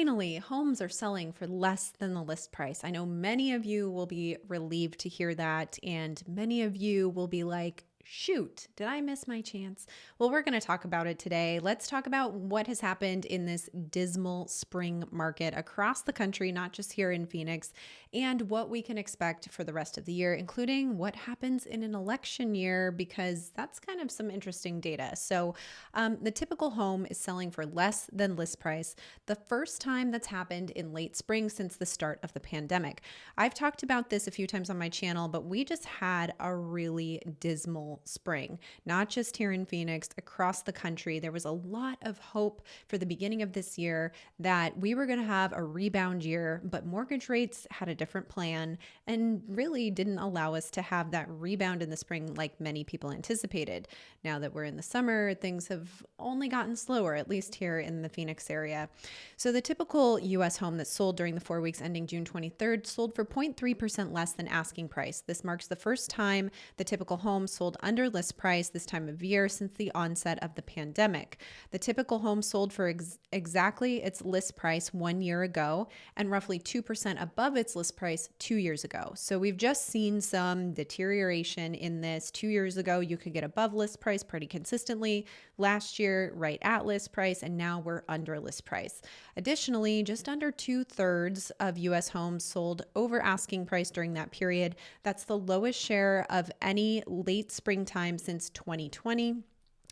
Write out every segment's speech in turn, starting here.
Finally, homes are selling for less than the list price. I know many of you will be relieved to hear that, and many of you will be like, shoot, did I miss my chance? Well, we're going to talk about it today. Let's talk about what has happened in this dismal spring market across the country, not just here in Phoenix, and what we can expect for the rest of the year, including what happens in an election year, because that's kind of some interesting data. So, the typical home is selling for less than list price, the first time that's happened in late spring since the start of the pandemic. I've talked about this a few times on my channel, but we just had a really dismal spring, not just here in Phoenix, across the country. There was a lot of hope for the beginning of this year that we were going to have a rebound year, but mortgage rates had a different plan and really didn't allow us to have that rebound in the spring like many people anticipated. Now that we're in the summer, things have only gotten slower, at least here in the Phoenix area. So the typical U.S. home that sold during the 4 weeks ending June 23rd sold for 0.3% less than asking price. This marks the first time the typical home sold under list price this time of year since the onset of the pandemic. The typical home sold for exactly its list price 1 year ago and roughly 2% above its list price 2 years ago. So we've just seen some deterioration in this. 2 years ago, you could get above list price pretty consistently. Last year, right at list price, and now we're under list price. Additionally, just under 2/3 of U.S. homes sold over asking price during that period. That's the lowest share of any late springtime since 2020,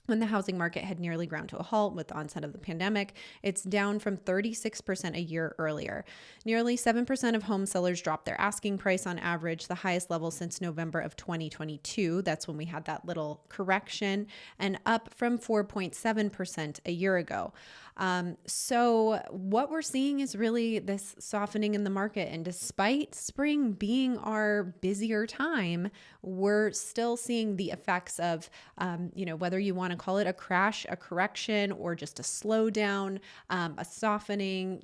when the housing market had nearly ground to a halt with the onset of the pandemic. It's down from 36% a year earlier. Nearly 7% of home sellers dropped their asking price on average, the highest level since November of 2022. That's when we had that little correction, and up from 4.7% a year ago. So what we're seeing is really this softening in the market. And despite spring being our busier time, we're still seeing the effects of, whether you want to call it a crash, a correction, or just a slowdown, a softening,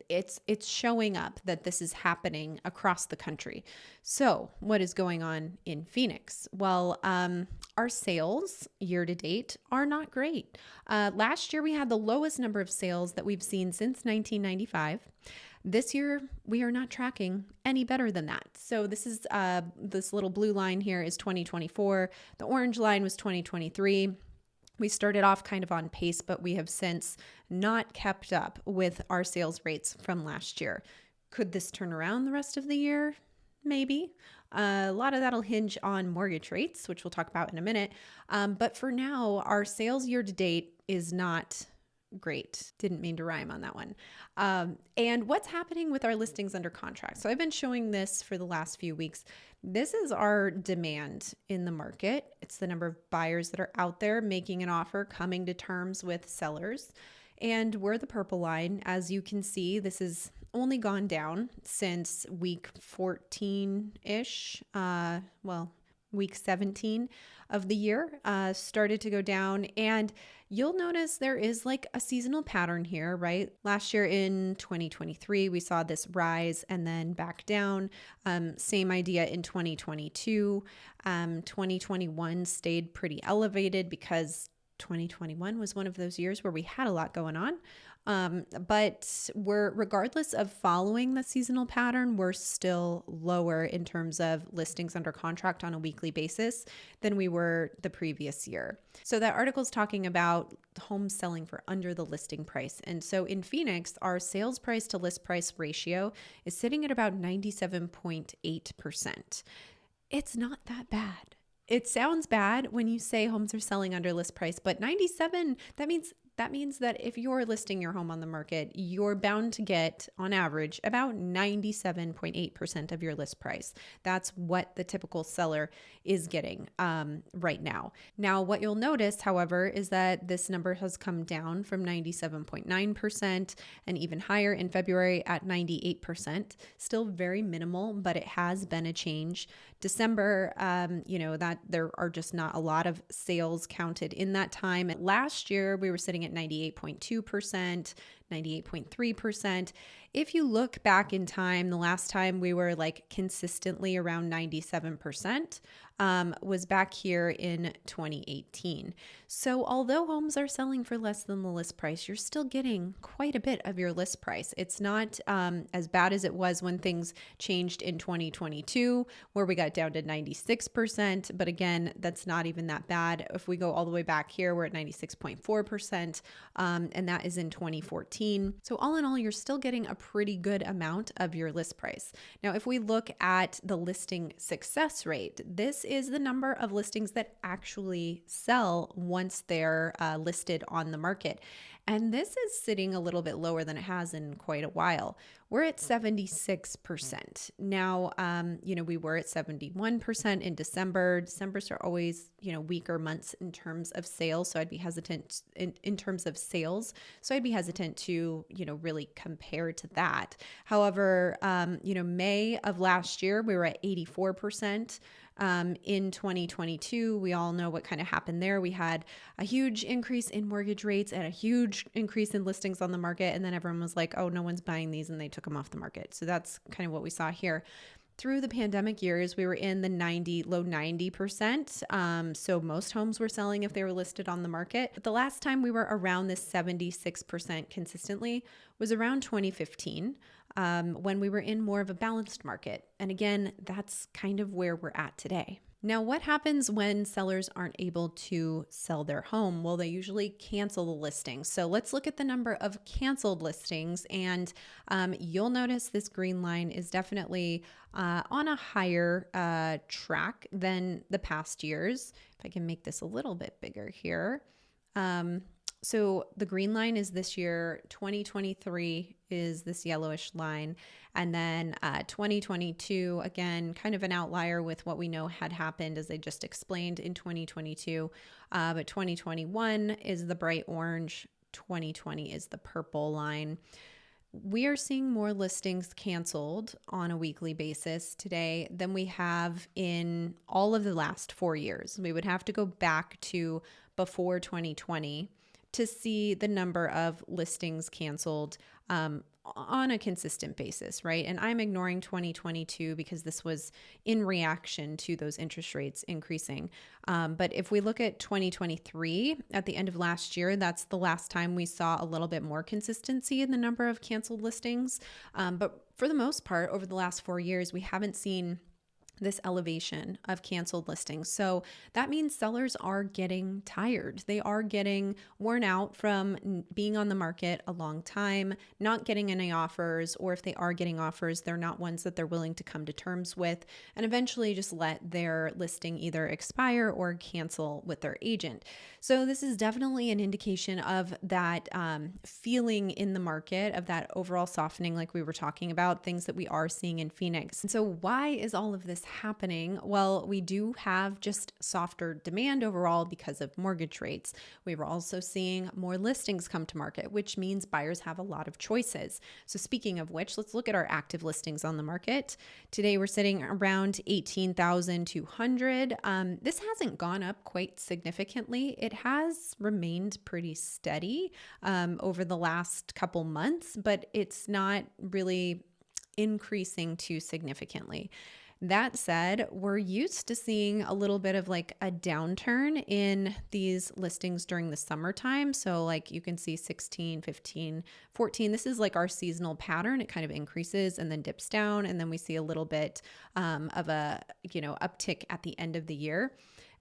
it's showing up that this is happening across the country. So what is going on in Phoenix? Well, our sales year to date are not great. Last year, we had the lowest number of sales that we've seen since 1995. This year, we are not tracking any better than that. So this is this little blue line here is 2024. The orange line was 2023. We started off kind of on pace, but we have since not kept up with our sales rates from last year. Could this turn around the rest of the year? Maybe. A lot of that'll hinge on mortgage rates, which we'll talk about in a minute. But for now, our sales year to date is not great. Didn't mean to rhyme on that one. And what's happening with our listings under contract? So I've been showing this for the last few weeks. This is our demand in the market. It's the number of buyers that are out there making an offer, coming to terms with sellers. And we're the purple line. As you can see, this is only gone down since week 14-ish, week 17 of the year, started to go down. And you'll notice there is like a seasonal pattern here, right? Last year in 2023, we saw this rise and then back down. Same idea in 2022. 2021 stayed pretty elevated because 2021 was one of those years where we had a lot going on. But regardless of following the seasonal pattern, we're still lower in terms of listings under contract on a weekly basis than we were the previous year. So that article is talking about homes selling for under the listing price. And so in Phoenix, our sales price to list price ratio is sitting at about 97.8%. It's not that bad. It sounds bad when you say homes are selling under list price, but 97, that means that if you're listing your home on the market, you're bound to get, on average, about 97.8% of your list price. That's what the typical seller is getting right now. Now, what you'll notice, however, is that this number has come down from 97.9% and even higher in February at 98%. Still very minimal, but it has been a change. December, that there are just not a lot of sales counted in that time. Last year, we were sitting at 98.2%. 98.3%. If you look back in time, the last time we were like consistently around 97%, was back here in 2018. So although homes are selling for less than the list price, you're still getting quite a bit of your list price. It's not as bad as it was when things changed in 2022, where we got down to 96%. But again, that's not even that bad. If we go all the way back here, we're at 96.4%, and that is in 2014. So all in all, you're still getting a pretty good amount of your list price. Now, if we look at the listing success rate, this is the number of listings that actually sell once they're listed on the market. And this is sitting a little bit lower than it has in quite a while. We're at 76%. Now, we were at 71% in December. Decembers are always, weaker months in terms of sales. So I'd be hesitant in terms of sales. So I'd be hesitant to, really compare to that. However, May of last year, we were at 84%. In 2022, we all know what kind of happened there. We had a huge increase in mortgage rates and a huge increase in listings on the market. And then everyone was like, oh, no one's buying these, and they took them off the market. So that's kind of what we saw here. Through the pandemic years, we were in the low 90%. So most homes were selling if they were listed on the market. But the last time we were around this 76% consistently was around 2015. When we were in more of a balanced market. And again, that's kind of where we're at today. Now, what happens when sellers aren't able to sell their home? Well, they usually cancel the listing. So let's look at the number of canceled listings. And you'll notice this green line is definitely on a higher track than the past years. If I can make this a little bit bigger here. So the green line is this year, 2023 is this yellowish line. And then 2022, again, kind of an outlier with what we know had happened, as I just explained in 2022. But 2021 is the bright orange, 2020 is the purple line. We are seeing more listings canceled on a weekly basis today than we have in all of the last 4 years. We would have to go back to before 2020 to see the number of listings canceled on a consistent basis, right? And I'm ignoring 2022 because this was in reaction to those interest rates increasing. But if we look at 2023, at the end of last year, that's the last time we saw a little bit more consistency in the number of canceled listings. But for the most part, over the last 4 years, we haven't seen this elevation of canceled listings. So that means sellers are getting tired. They are getting worn out from being on the market a long time, not getting any offers, or if they are getting offers, they're not ones that they're willing to come to terms with, and eventually just let their listing either expire or cancel with their agent. So this is definitely an indication of that feeling in the market, of that overall softening, like we were talking about, things that we are seeing in Phoenix. And so why is all of this happening? Well, we do have just softer demand overall because of mortgage rates. We were also seeing more listings come to market, which means buyers have a lot of choices. So speaking of which, let's look at our active listings on the market. Today, we're sitting around 18,200. This hasn't gone up quite significantly. It has remained pretty steady over the last couple months, but it's not really increasing too significantly. That said, we're used to seeing a little bit of like a downturn in these listings during the summertime. So like you can see 16, 15, 14. This is like our seasonal pattern. It kind of increases and then dips down. And then we see a little bit of a, uptick at the end of the year.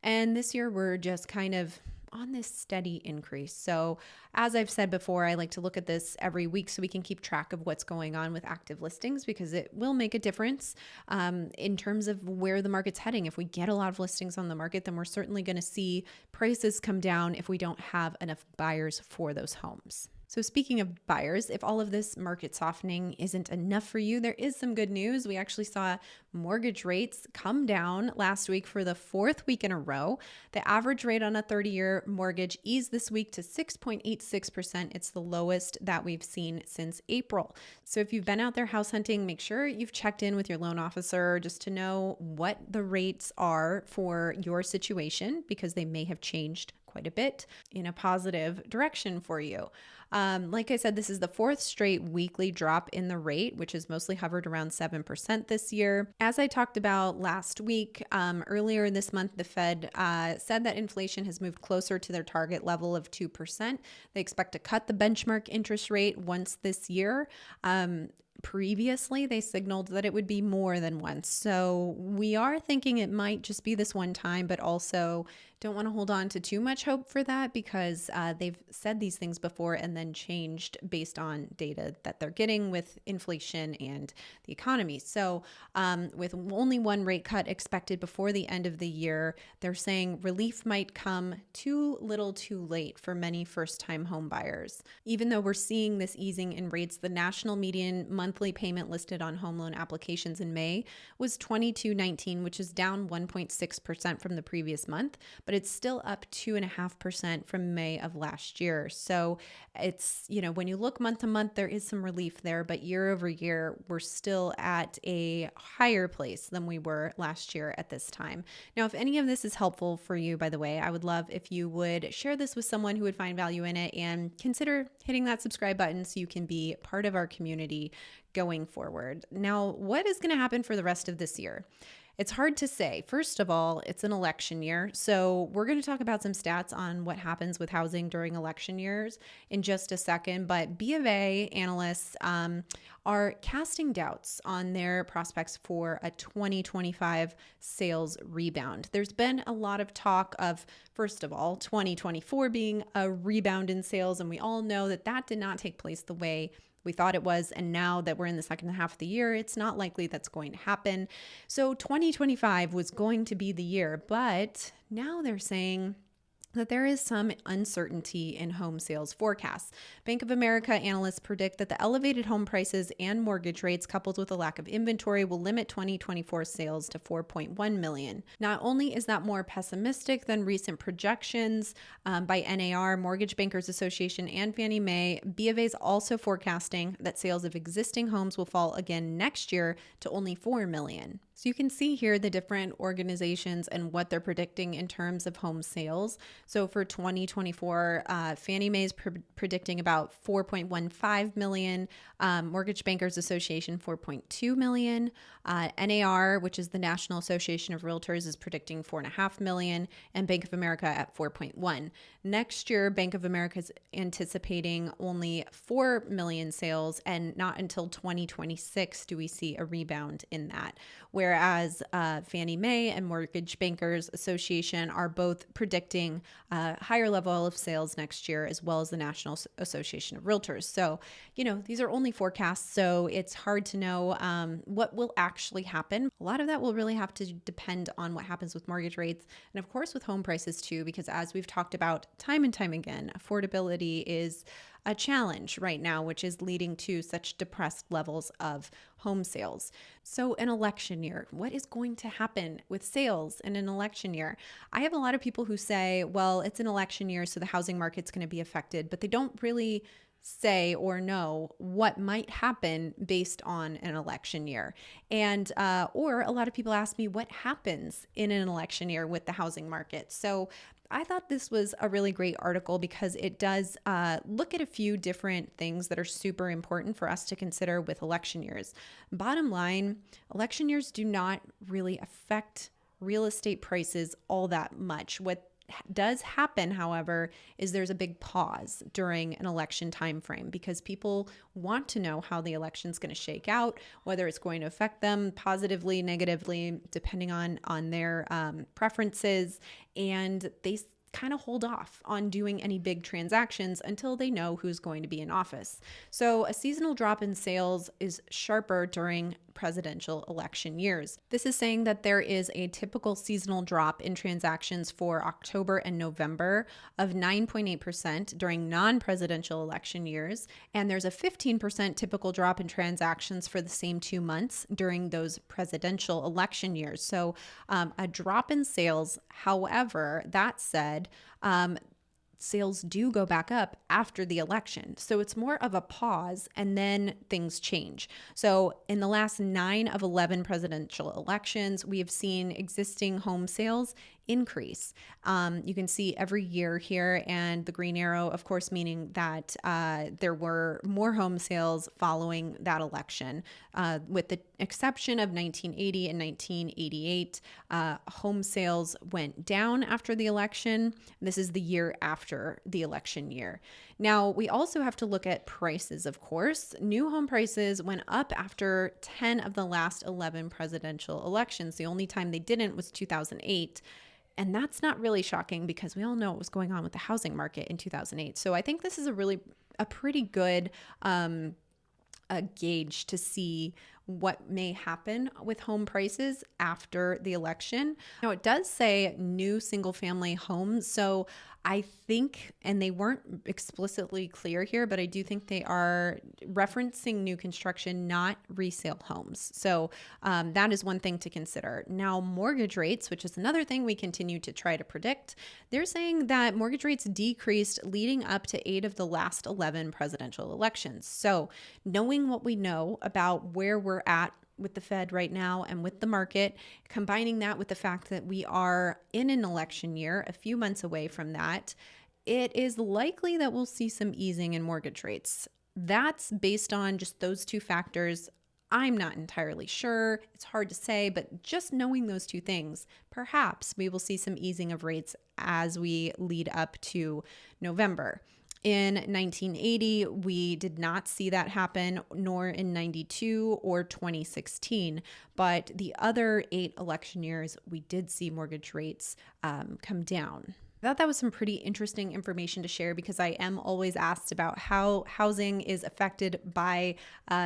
And this year we're just kind of on this steady increase. So as I've said before, I like to look at this every week so we can keep track of what's going on with active listings, because it will make a difference in terms of where the market's heading. If we get a lot of listings on the market, then we're certainly going to see prices come down if we don't have enough buyers for those homes. So speaking of buyers, if all of this market softening isn't enough for you, there is some good news. We actually saw mortgage rates come down last week for the fourth week in a row. The average rate on a 30-year mortgage eased this week to 6.86%. It's the lowest that we've seen since April. So if you've been out there house hunting, make sure you've checked in with your loan officer just to know what the rates are for your situation, because they may have changed quite quite a bit in a positive direction for you. Like I said, this is the fourth straight weekly drop in the rate, which has mostly hovered around 7% this year. As I talked about last week, earlier this month, the Fed said that inflation has moved closer to their target level of 2%. They expect to cut the benchmark interest rate once this year. Previously, they signaled that it would be more than once. So we are thinking it might just be this one time, but also don't want to hold on to too much hope for that because they've said these things before and then changed based on data that they're getting with inflation and the economy. So with only one rate cut expected before the end of the year, they're saying relief might come too little too late for many first-time home buyers. Even though we're seeing this easing in rates, the national median monthly payment listed on home loan applications in May was $22.19, which is down 1.6% from the previous month, but it's still up 2.5% from May of last year. So it's, when you look month to month, there is some relief there, but year over year, we're still at a higher place than we were last year at this time. Now, if any of this is helpful for you, by the way, I would love if you would share this with someone who would find value in it and consider hitting that subscribe button so you can be part of our community going forward. Now, what is going to happen for the rest of this year? It's hard to say. First of all, it's an election year. So we're going to talk about some stats on what happens with housing during election years in just a second. But B of A analysts are casting doubts on their prospects for a 2025 sales rebound. There's been a lot of talk of, first of all, 2024 being a rebound in sales. And we all know that that did not take place the way we thought it was. And now that we're in the second half of the year, it's not likely that's going to happen. So 2025 was going to be the year, but now they're saying that there is some uncertainty in home sales forecasts. Bank of America analysts predict that the elevated home prices and mortgage rates coupled with a lack of inventory will limit 2024 sales to 4.1 million. Not only is that more pessimistic than recent projections by NAR, Mortgage Bankers Association, and Fannie Mae, B of A is also forecasting that sales of existing homes will fall again next year to only 4 million. So you can see here the different organizations and what they're predicting in terms of home sales. So for 2024, Fannie Mae is predicting about 4.15 million, Mortgage Bankers Association 4.2 million, NAR, which is the National Association of Realtors, is predicting 4.5 million, and Bank of America at 4.1. Next year, Bank of America is anticipating only 4 million sales, and not until 2026 do we see a rebound in that. Whereas Fannie Mae and Mortgage Bankers Association are both predicting a higher level of sales next year, as well as the National Association of Realtors. So, these are only forecasts, so it's hard to know what will actually happen. A lot of that will really have to depend on what happens with mortgage rates and, of course, with home prices too, because as we've talked about time and time again, affordability is a challenge right now, which is leading to such depressed levels of home sales. So an election year, what is going to happen with sales in an election year? I have a lot of people who say, well, it's an election year, so the housing market's going to be affected, but they don't really say or know what might happen based on an election year. And or a lot of people ask me what happens in an election year with the housing market. So I thought this was a really great article because it does look at a few different things that are super important for us to consider with election years. Bottom line, election years do not really affect real estate prices all that much. What does happen, however, is there's a big pause during an election time frame because people want to know how the election's going to shake out, whether it's going to affect them positively, negatively, depending on their preferences, and they kind of hold off on doing any big transactions until they know who's going to be in office. So a seasonal drop in sales is sharper during presidential election years. This is saying that there is a typical seasonal drop in transactions for October and November of 9.8% during non-presidential election years, and there's a 15% typical drop in transactions for the same 2 months during those presidential election years. So a drop in sales. However, that said, sales do go back up after the election. So it's more of a pause and then things change. So in the last 9 of 11 presidential elections, we have seen existing home sales increase. You can see every year here, and the green arrow, of course, meaning that there were more home sales following that election. With the exception of 1980 and 1988, home sales went down after the election. This is the year after the election year. Now, we also have to look at prices, of course. New home prices went up after 10 of the last 11 presidential elections. The only time they didn't was 2008. And that's not really shocking because we all know what was going on with the housing market in 2008. So I think this is a pretty good a gauge to see what may happen with home prices after the election. Now, it does say new single family homes. So I think, and they weren't explicitly clear here, but I do think they are referencing new construction, not resale homes. So that is one thing to consider. Now, mortgage rates, which is another thing we continue to try to predict, they're saying that mortgage rates decreased leading up to 8 of the last 11 presidential elections. So knowing what we know about where we're at with the Fed right now and with the market, combining that with the fact that we are in an election year, a few months away from that, it is likely that we'll see some easing in mortgage rates. That's based on just those two factors. I'm not entirely sure. It's hard to say, but just knowing those two things, perhaps we will see some easing of rates as we lead up to November. In 1980, we did not see that happen, nor in 92 or 2016. But the other 8 election years, we did see mortgage rates come down. I thought that was some pretty interesting information to share because I am always asked about how housing is affected by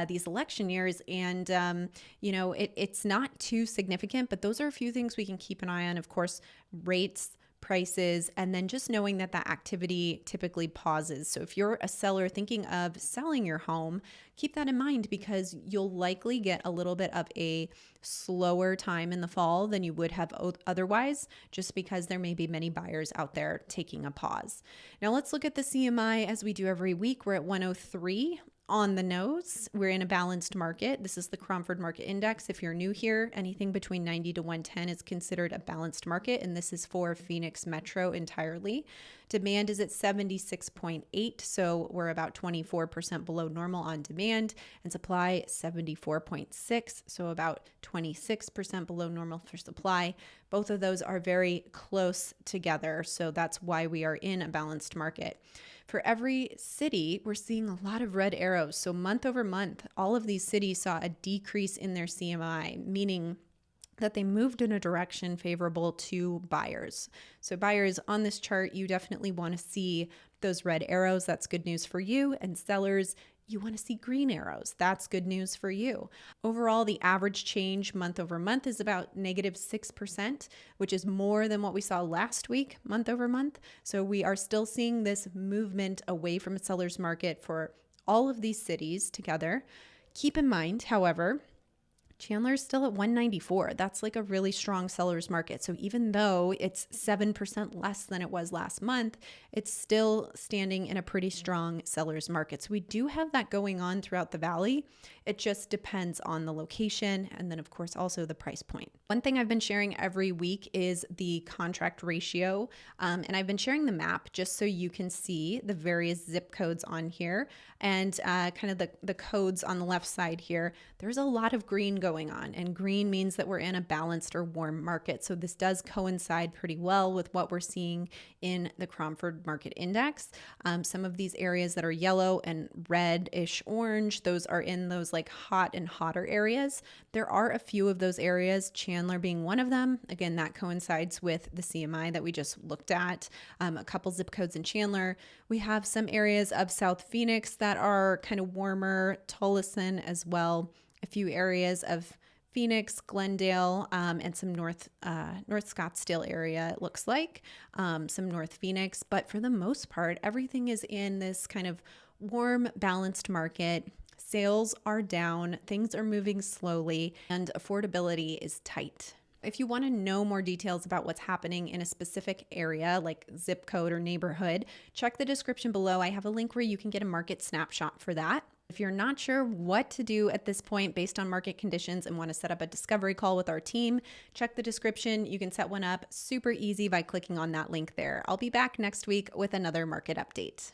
these election years. And, it's not too significant, but those are a few things we can keep an eye on. Of course, rates, prices, and then just knowing that that activity typically pauses. So if you're a seller thinking of selling your home, keep that in mind because you'll likely get a little bit of a slower time in the fall than you would have otherwise, just because there may be many buyers out there taking a pause. Now let's look at the CMI as we do every week. We're at 103. On the nose, we're in a balanced market. This is the Cromford Market Index. If you're new here, anything between 90 to 110 is considered a balanced market, and this is for Phoenix Metro entirely. Demand is at 76.8, so we're about 24% below normal on demand, and supply 74.6, so about 26% below normal for supply. Both of those are very close together, so that's why we are in a balanced market. For every city, we're seeing a lot of red arrows. So month over month, all of these cities saw a decrease in their CMI, meaning that they moved in a direction favorable to buyers. So buyers on this chart, you definitely want to see those red arrows. That's good news for you. And sellers, you want to see green arrows. That's good news for you. Overall, the average change month over month is about -6%, which is more than what we saw last week, month over month. So we are still seeing this movement away from a seller's market for all of these cities together. Keep in mind, however, Chandler is still at 194. That's like a really strong seller's market. So even though it's 7% less than it was last month, it's still standing in a pretty strong seller's market. So we do have that going on throughout the valley. It just depends on the location and then, of course, also the price point. One thing I've been sharing every week is the contract ratio. And I've been sharing the map just so you can see the various zip codes on here and kind of the codes on the left side here. There's a lot of green going on, and green means that we're in a balanced or warm market. So this does coincide pretty well with what we're seeing in the Cromford Market Index. Some of these areas that are yellow and reddish orange, those are in those like hot and hotter areas. There are a few of those areas, Chandler being one of them. Again, that coincides with the CMI that we just looked at. A couple zip codes in Chandler. We have some areas of South Phoenix that are kind of warmer, Tolleson as well. A few areas of Phoenix, Glendale, and some North Scottsdale area, it looks like, some North Phoenix. But for the most part, everything is in this kind of warm, balanced market. Sales are down, things are moving slowly, and affordability is tight. If you want to know more details about what's happening in a specific area, like zip code or neighborhood, check the description below. I have a link where you can get a market snapshot for that. If you're not sure what to do at this point based on market conditions and want to set up a discovery call with our team, check the description. You can set one up super easy by clicking on that link there. I'll be back next week with another market update.